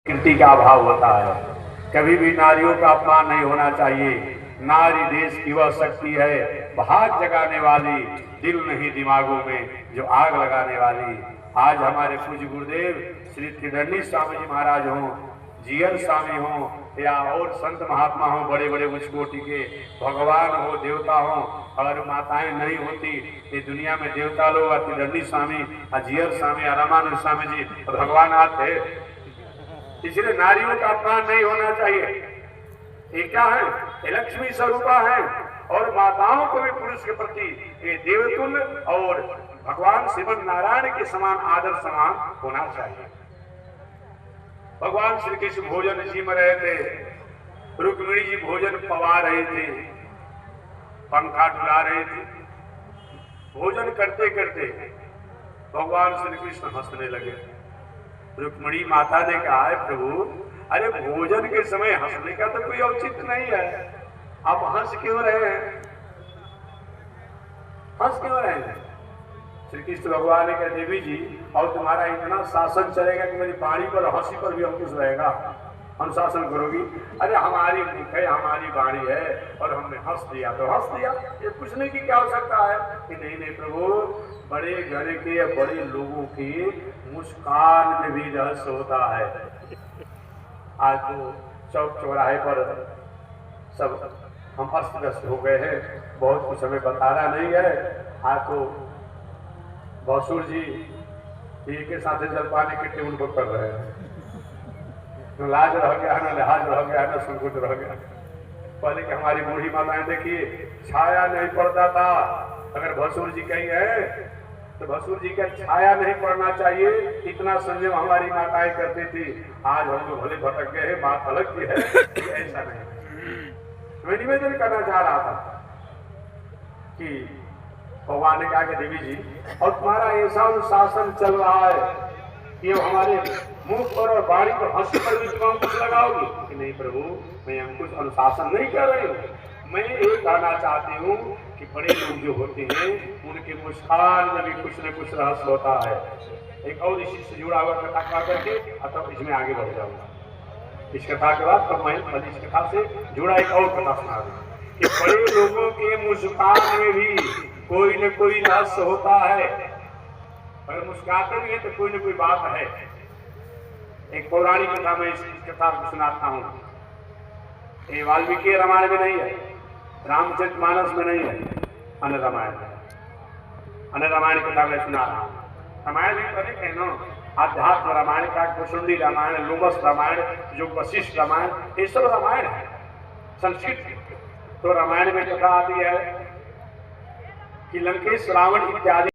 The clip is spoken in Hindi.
कीर्ति का अभाव होता है। कभी भी नारियों का अपमान नहीं होना चाहिए। नारी देश की वह शक्ति है, भाग जगाने वाली, दिल नहीं दिमागों में जो आग लगाने वाली। आज हमारे पूज्य गुरुदेव श्री त्रिदंडी स्वामी जी महाराज हों, जीएल स्वामी हों या और संत महात्मा हों, बड़े बड़े उच्च कोटि के, भगवान हो, देवता हों, और माताएं नहीं होती ये दुनिया में देवता लोग त्रिदंडी स्वामी, जीएल स्वामी, रामानंद स्वामी जी भगवान आते। इसलिए नारियों का अपमान नहीं होना चाहिए। ये क्या है? ये लक्ष्मी स्वरूपा है और माताओं को भी पुरुष के प्रति ये देवतुल्य और भगवान श्रीमन नारायण के समान आदर समान होना चाहिए। भगवान श्री कृष्ण भोजन जी में रहे थे, रुक्मिणी जी भोजन पवा रहे थे, पंखा डुला रहे थे। भोजन करते करते भगवान श्री कृष्ण हंसने लगे। रुक्मिणी माता ने कहा है, प्रभु अरे भोजन के समय हंसने का तो कोई औचित्य नहीं है, आप हंस क्यों रहे हैं? हंस क्यों रहे हैं? श्री कृष्ण भगवान ने कहा, देवी जी और तुम्हारा इतना शासन चलेगा कि मेरी बाणी पर हंसी पर भी अंकुश रहेगा, अनुशासन करोगी? अरे हमारी मुख है, हमारी बाणी है और हमने हंस दिया तो हंस दिया, ये पूछने की क्या आवश्यकता है? कि नहीं नहीं प्रभु, बड़े घर के बड़े लोगों की मुस्कान में भी रहस्य होता है। आज तो चौक चौराहे पर सब हम अस्त व्यस्त हो गए हैं, बहुत कुछ हमें बताना नहीं है। आज तो भसुर जी के साथ जलपाने के टेबल पर कर रहे हैं, न लाज रह गया, न लिहाज रह गया, न संकोच रह गया। पहले कि हमारी बूढ़ी माताएं देखिए छाया नहीं पड़ता था, अगर भसुर जी कहीं है तो भसुर जी का छाया नहीं पड़ना चाहिए, इतना संयम हमारी माताएं करती थी। आज हम लोग भले भटक गए हैं, बात अलग की है, ऐसा नहीं। मैं निवेदन करना चाह रहा था कि भगवान ने कहा कि देवी जी और तुम्हारा ऐसा अनुशासन चल रहा है कि हमारे मुंह पर और बाणी पर हंसी पर भी तुम अंकुश लगाओगी? कि नहीं प्रभु, मैं अंकुश अनुशासन नहीं कर रही हूँ। मैं ये कहना चाहती हूँ कि बड़े लोग जो होते हैं उनके मुस्कान में भी कुछ न कुछ रहस्य होता है। एक और इसी से जुड़ा हुआ कथा कहा करके तब इसमें आगे बढ़ जाऊंगा। इस कथा के बाद तब मैं इस कथा से जुड़ा एक और कथा सुना दूँ कि बड़े लोगों के मुस्कान में भी कोई न कोई रहस्य होता है। अगर मुस्कुराते भी है तो कोई न कोई बात है। एक पौराणिक कथा में इस कथा को सुनाता हूँ। ये वाल्मीकि रामायण में नहीं है, रामचरितमानस में नहीं है, अन्य रामायण में। अन्य रामायण कथा में सुना रहा हूँ। रामायण भी पढ़े कहना, आध्यात्म रामायण का, कुशुंडी रामायण, लोमस रामायण, जो वशिष्ठ रामायण, ये सब रामायण है संस्कृत। तो रामायण में कथा आती है कि लंकेश रावण इत्यादि